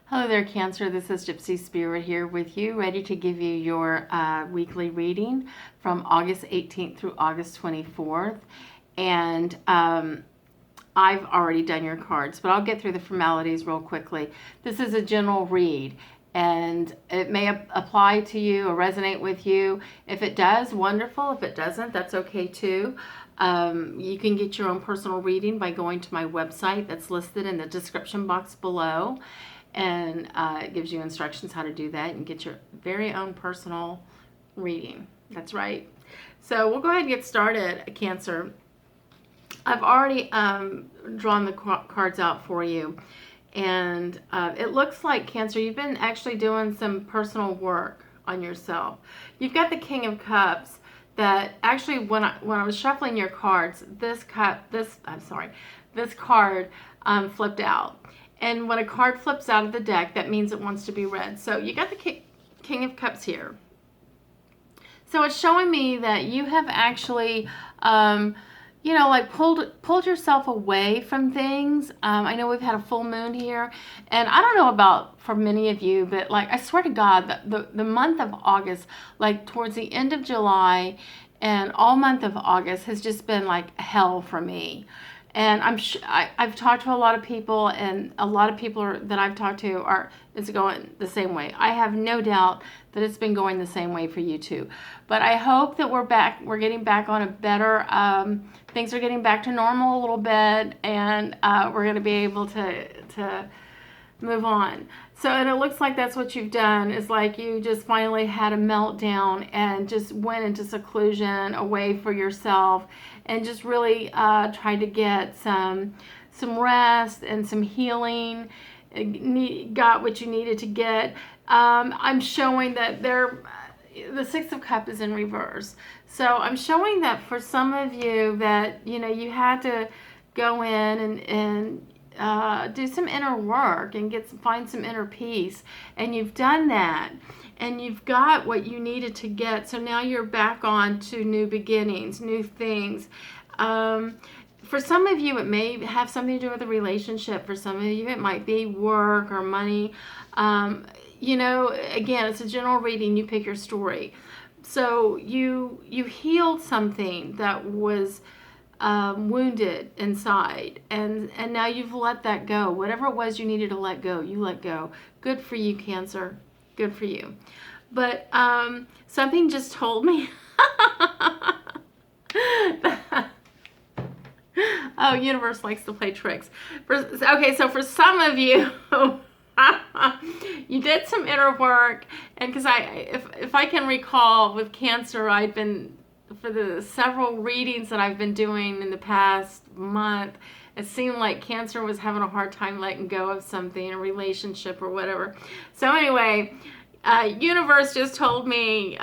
Hello there, Cancer. This is Gypsy Spirit here with you, ready to give you your weekly reading from August 18th through August 24th. And I've already done your cards, but I'll get through the formalities real quickly. This is a general read, and it may apply to you or resonate with you. If it does, wonderful. If it doesn't, that's okay too. You can get your own personal reading by going to my website that's listed in the description box below. And it gives you instructions how to do that and get your very own personal reading. That's right. So we'll go ahead and get started, Cancer. I've already drawn the cards out for you. And it looks like, Cancer, you've been actually doing some personal work on yourself. You've got the King of Cups that actually, when I was shuffling your cards, this card flipped out. And when a card flips out of the deck, that means it wants to be read. So you got the King of Cups here. So it's showing me that you have actually, like pulled yourself away from things. I know we've had a full moon here. And I don't know about for many of you, but like I swear to God, the month of August, like towards the end of July and all month of August has just been like hell for me. And I've talked to a lot of people, and a lot of people that I've talked to it's going the same way. I have no doubt that it's been going the same way for you too. But I hope that we're getting back on a better, things are getting back to normal a little bit, and we're going to be able to move on. So, and it looks like that's what you've done, is like you just finally had a meltdown and just went into seclusion away for yourself and just really tried to get some rest and some healing, got what you needed to get. I'm showing that the Six of Cups is in reverse. So I'm showing that for some of you that, you had to go in and do some inner work and find some inner peace, and you've done that, and you've got what you needed to get. So now you're back on to new beginnings, new things. For some of you, it may have something to do with a relationship. For some of you, it might be work or money. Again, it's a general reading. You pick your story. So you healed something that was wounded inside, and now you've let that go. Whatever it was you needed to let go, you let go. Good for you, Cancer. Good for you. But something just told me oh, universe likes to play tricks. So for some of you you did some inner work, and because if I can recall with Cancer, I've been, for the several readings that I've been doing in the past month, it seemed like Cancer was having a hard time letting go of something, a relationship or whatever. So anyway, universe just told me,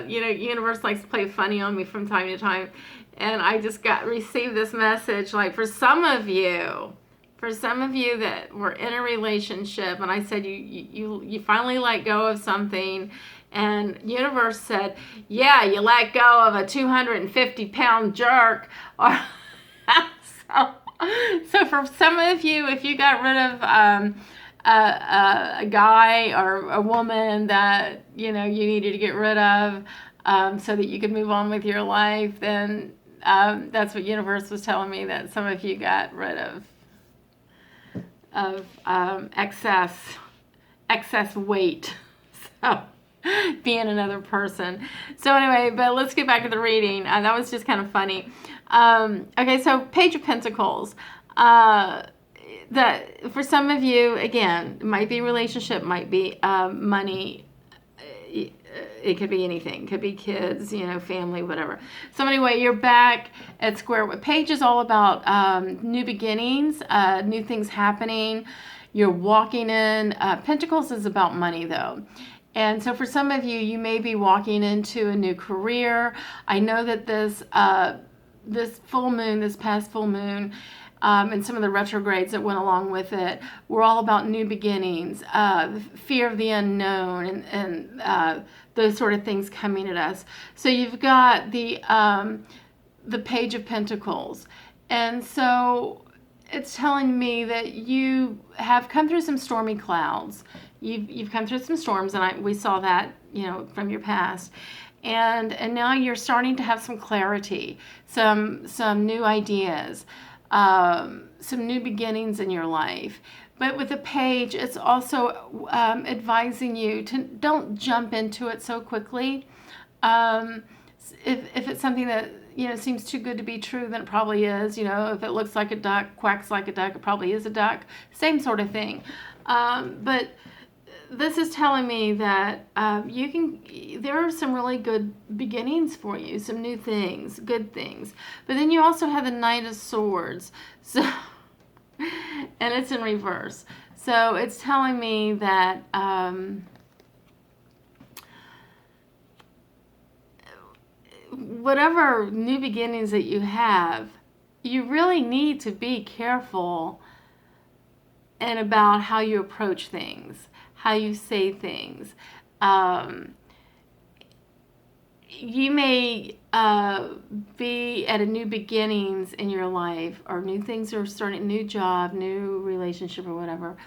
universe likes to play funny on me from time to time, and I just received this message, like for some of you that were in a relationship, and I said you finally let go of something. And universe said, yeah, you let go of a 250-pound jerk. Or so for some of you, if you got rid of a guy or a woman that you needed to get rid of so that you could move on with your life, then that's what universe was telling me, that some of you got rid of excess weight. So being another person. So anyway, but let's get back to the reading. That was just kind of funny. Okay, so Page of Pentacles. That for some of you, again, it might be relationship, might be money. It could be anything. It could be kids, family, whatever. So anyway, you're back at square one. Page is all about new beginnings, new things happening. You're walking in. Pentacles is about money, though. And so for some of you, you may be walking into a new career. I know that this past full moon, and some of the retrogrades that went along with it were all about new beginnings, fear of the unknown, and those sort of things coming at us. So you've got the Page of Pentacles. And so it's telling me that you have come through some stormy clouds. You've come through some storms, and we saw that, from your past. And now you're starting to have some clarity, some new ideas, some new beginnings in your life. But with the page, it's also advising you to don't jump into it so quickly. If it's something that seems too good to be true, then it probably is. If it looks like a duck, quacks like a duck, it probably is a duck. Same sort of thing. But this is telling me that there are some really good beginnings for you, some new things, good things. But then you also have the Knight of Swords, so and it's in reverse. So it's telling me that whatever new beginnings that you have, you really need to be careful and about how you approach things, how you say things. You may be at a new beginnings in your life, or new things are starting, new job, new relationship, or whatever.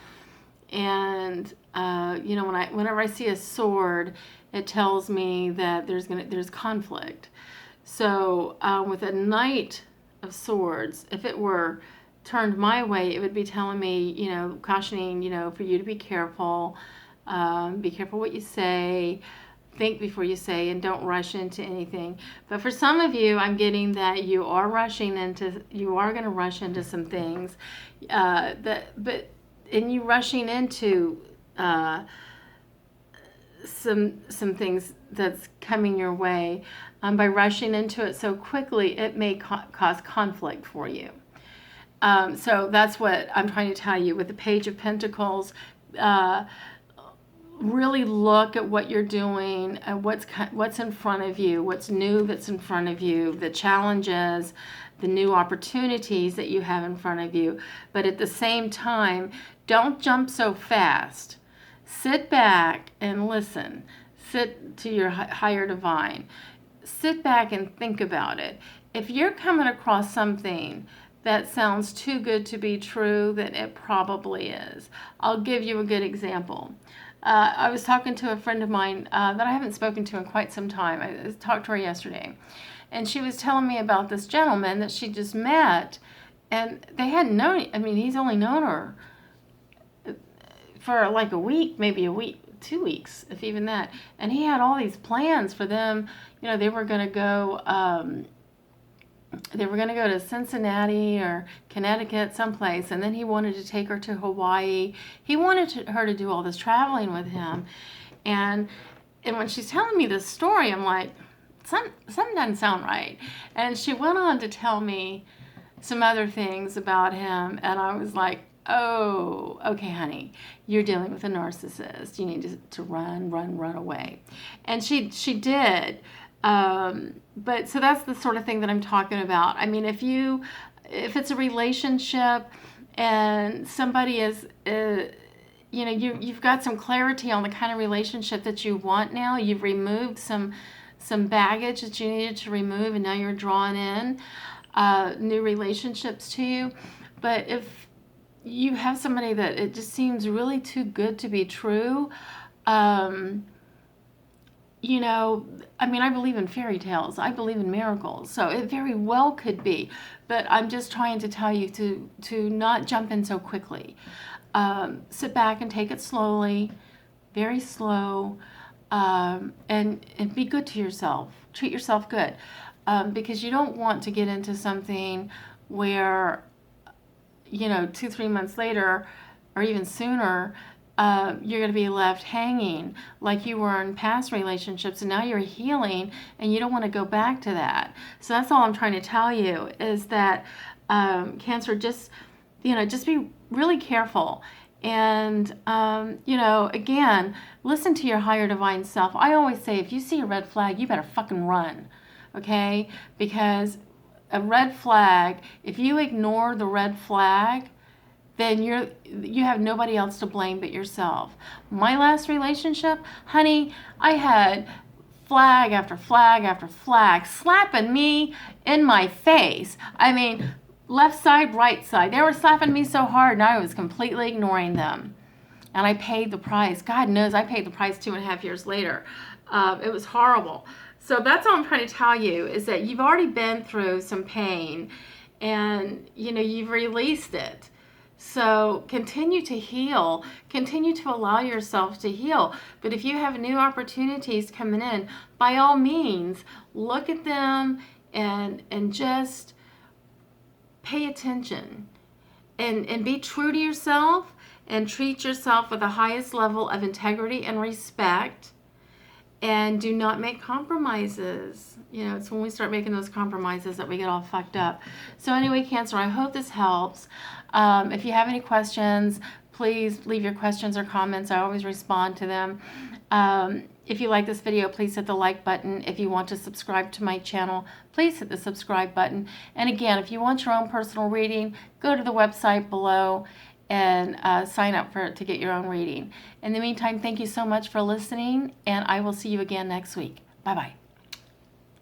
And whenever I see a sword, it tells me that there's conflict. So with a Knight of Swords, if it were turned my way, it would be telling me, cautioning, for you to be careful what you say, think before you say, and don't rush into anything. But for some of you, I'm getting that you are going to rush into some things, and you rushing into some things that's coming your way. By rushing into it so quickly, it may cause conflict for you. So that's what I'm trying to tell you with the Page of Pentacles. Really look at what you're doing and what's in front of you, what's new that's in front of you, the challenges, the new opportunities that you have in front of you. But at the same time, don't jump so fast. Sit back and listen. Sit to your higher divine. Sit back and think about it. If you're coming across something that sounds too good to be true, then it probably is. I'll give you a good example. I was talking to a friend of mine that I haven't spoken to in quite some time. I talked to her yesterday, and she was telling me about this gentleman that she just met, and they hadn't known. I mean, he's only known her for like a week, maybe a week, 2 weeks, if even that. And he had all these plans for them. They were going to go. They were going to go to Cincinnati or Connecticut, someplace, and then he wanted to take her to Hawaii. He wanted her to do all this traveling with him. And when she's telling me this story, I'm like, something doesn't sound right. And she went on to tell me some other things about him, and I was like, oh, okay, honey, you're dealing with a narcissist. You need to run away. And she did. But so that's the sort of thing that I'm talking about. I mean, if it's a relationship and somebody is, you've got some clarity on the kind of relationship that you want now. You've removed some baggage that you needed to remove, and now you're drawing in new relationships to you. But if you have somebody that it just seems really too good to be true, I believe in fairy tales. I believe in miracles. So it very well could be. But I'm just trying to tell you to not jump in so quickly. Sit back and take it slowly, very slow, and be good to yourself. Treat yourself good. Because you don't want to get into something where, 2-3 months later, or even sooner, you're going to be left hanging like you were in past relationships, and now you're healing and you don't want to go back to that. So that's all I'm trying to tell you is that Cancer, just be really careful. And, again, listen to your higher divine self. I always say, if you see a red flag, you better fucking run, okay? Because a red flag, if you ignore the red flag, then you have nobody else to blame but yourself. My last relationship, honey, I had flag after flag after flag slapping me in my face. I mean, left side, right side. They were slapping me so hard, and I was completely ignoring them. And I paid the price. God knows I paid the price 2.5 years later. It was horrible. So that's all I'm trying to tell you, is that you've already been through some pain, and you've released it. So continue to heal. Continue to allow yourself to heal. But if you have new opportunities coming in, by all means, look at them and just pay attention. And be true to yourself, and treat yourself with the highest level of integrity and respect. And do not make compromises. It's when we start making those compromises that we get all fucked up. So anyway, Cancer, I hope this helps. If you have any questions, please leave your questions or comments. I always respond to them. If you like this video, please hit the like button. If you want to subscribe to my channel, please hit the subscribe button. And again, if you want your own personal reading, go to the website below and sign up to get your own reading. In the meantime, thank you so much for listening, and I will see you again next week. Bye-bye.